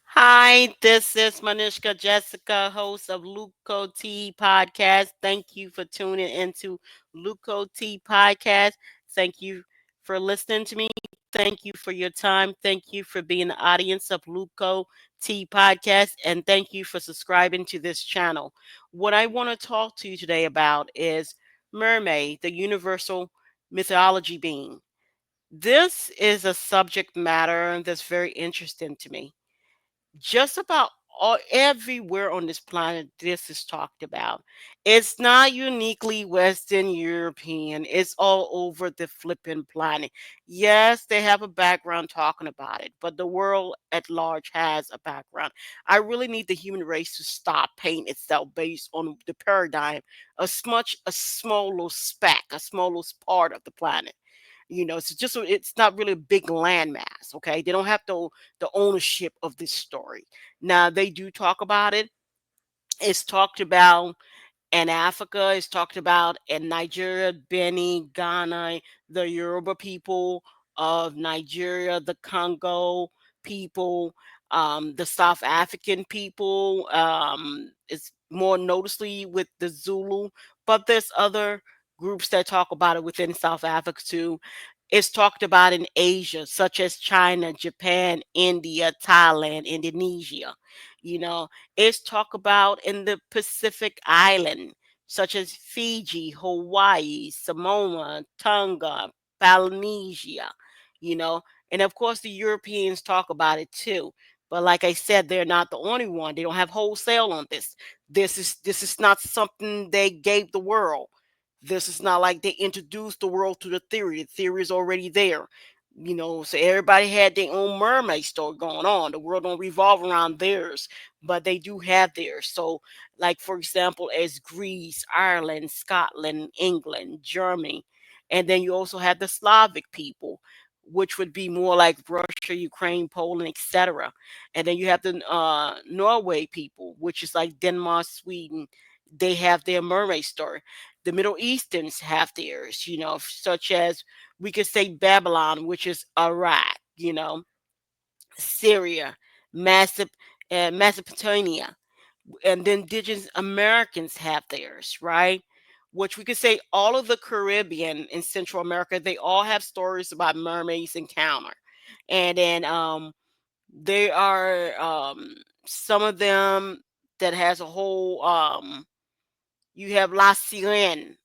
Hi, this is Manishka Jessica, host of Luco T Podcast. Thank you for tuning into Luco T Podcast. Thank you for listening to me. Thank you for your time. Thank you for being the audience of Luco T Podcast. And thank you for subscribing to this channel. What I want to talk to you today about is mermaid, the universal mythology being. This is a subject matter that's very interesting to me. Just about all everywhere on this planet this is talked about. It's not uniquely Western European. It's all over the flipping planet. Yes, they have a background talking about it, but the world at large has a background. I really need the human race to stop painting itself based on the paradigm of much a small little speck, a small little part of the planet. It's not really a big landmass. Okay, they don't have the ownership of this story. Now they do talk about it. It's talked about in Africa. It's talked about in Nigeria, Benin, Ghana, the Yoruba people of Nigeria, the Congo people, the South African people. It's more noticeably with the Zulu, but there's other groups that talk about it within South Africa too. It's talked about in Asia, such as China, Japan, India, Thailand, Indonesia. You know, it's talked about in the Pacific Island, such as Fiji, Hawaii, Samoa, Tonga, Polynesia, you know, and of course the Europeans talk about it too. But like I said, they're not the only one. They don't have wholesale on this. This is not something they gave the world. This is not like they introduced the world to the theory. The theory is already there. So everybody had their own mermaid story going on. The world don't revolve around theirs, but they do have theirs. So, like for example, as Greece, Ireland, Scotland, England, Germany, and then you also have the Slavic people, which would be more like Russia, Ukraine, Poland, etc. And then you have the Norway people, which is like Denmark, Sweden. They have their mermaid story. The Middle Easterns have theirs, such as we could say Babylon, which is Iraq, Syria, Massip, Mesopotamia, and the indigenous Americans have theirs, right? Which we could say all of the Caribbean and Central America, they all have stories about mermaids encounter. And then they are some of them that has a whole you have La Sirene,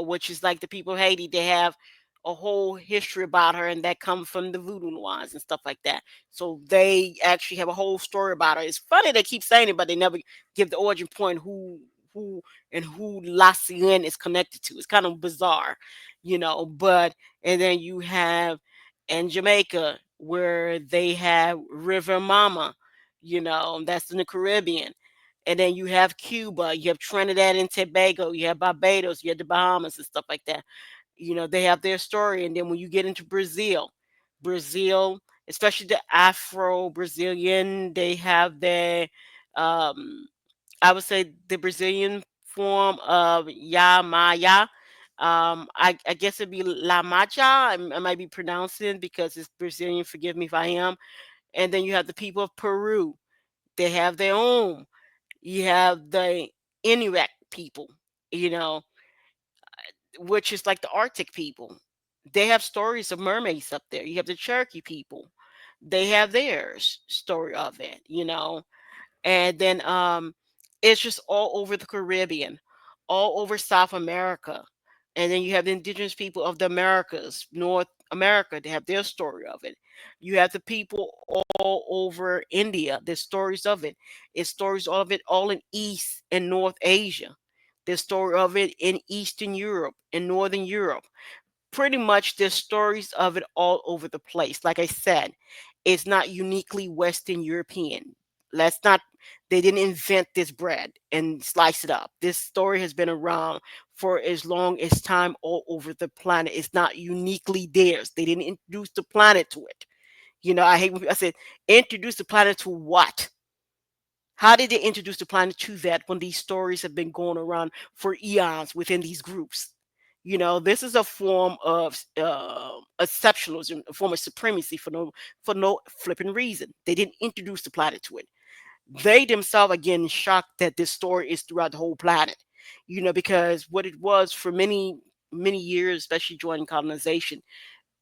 which is like the people of Haiti. They have a whole history about her, and that comes from the voodoo noirs and stuff like that. So they actually have a whole story about her. It's funny they keep saying it, but they never give the origin point who and who La Sirene is connected to. It's kind of bizarre, But and then you have in Jamaica where they have River Mama, that's in the Caribbean, and then you have Cuba, you have Trinidad and Tobago, you have Barbados, you have the Bahamas and stuff like that. They have their story. And then when you get into Brazil, especially the Afro Brazilian, they have their, um, I would say, the Brazilian form of Ya Maya. I guess it'd be La Macha. I might be pronouncing because it's Brazilian. Forgive me if I am. And then you have the people of Peru. They have their own. You have the Inuit people, you know, which is like the Arctic people. They have stories of mermaids up there. You have the Cherokee people. They have theirs story of it. And then it's just all over the Caribbean, all over South America. And then you have the indigenous people of the Americas, North America, they have their story of it. You have the people all over India, there's stories of it. It's stories of it all in East and North Asia. There's story of it in Eastern Europe and Northern Europe. Pretty much there's stories of it all over the place. Like I said, it's not uniquely Western European. Let's not, they didn't invent this bread and slice it up. This story has been around for as long as time all over the planet. It's not uniquely theirs. They didn't introduce the planet to it. I hate when I said introduce the planet to what? How did they introduce the planet to that when these stories have been going around for eons within these groups? This is a form of exceptionalism, a form of supremacy for no flipping reason. They didn't introduce the planet to it. They themselves are getting shocked that this story is throughout the whole planet. Because what it was for many many years, especially during colonization,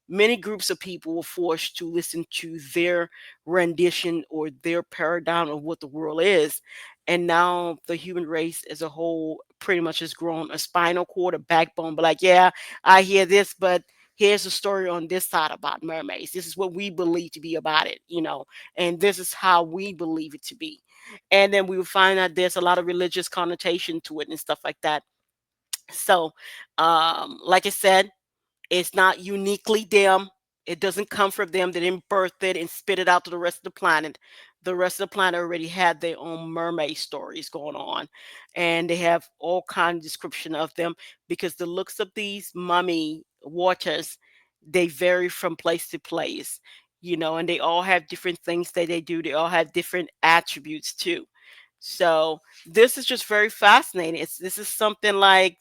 many groups of people were forced to listen to their rendition or their paradigm of what the world is. And now the human race as a whole pretty much has grown a spinal cord, a backbone, but like, yeah, I hear this, but here's a story on this side about mermaids. This is what we believe to be about it, and this is how we believe it to be. And then we will find out there's a lot of religious connotation to it and stuff like that. So, like I said, it's not uniquely them. It doesn't come from them. They didn't birth it and spit it out to the rest of the planet. The rest of the planet already had their own mermaid stories going on, and they have all kinds of description of them because the looks of these mummy waters, they vary from place to place, and they all have different things that they do. They all have different attributes too. So this is just very fascinating. This is something like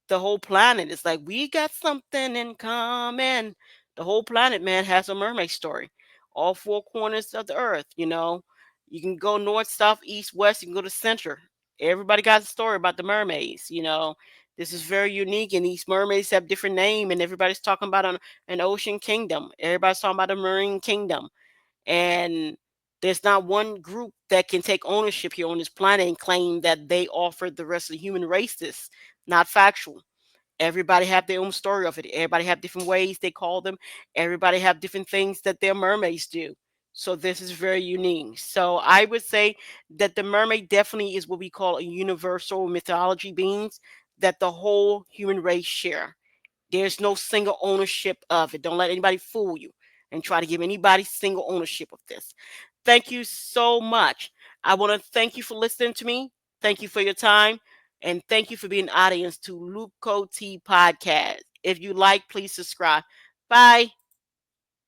the whole planet. It's like we got something in common. The whole planet, man, has a mermaid story. All four corners of the earth. You can go north, south, east, west. You can go to center. Everybody got a story about the mermaids. This is very unique, and these mermaids have different name, and everybody's talking about an ocean kingdom. Everybody's talking about a marine kingdom, and there's not one group that can take ownership here on this planet and claim that they offered the rest of the human race this. Not factual. Everybody have their own story of it. Everybody have different ways they call them. Everybody have different things that their mermaids do. So this is very unique. So I would say that the mermaid definitely is what we call a universal mythology beings that the whole human race share. There's no single ownership of it. Don't let anybody fool you and try to give anybody single ownership of this. Thank you so much. I want to thank you for listening to me. Thank you for your time. And thank you for being an audience to Luke T Podcast. If you like, please subscribe. Bye.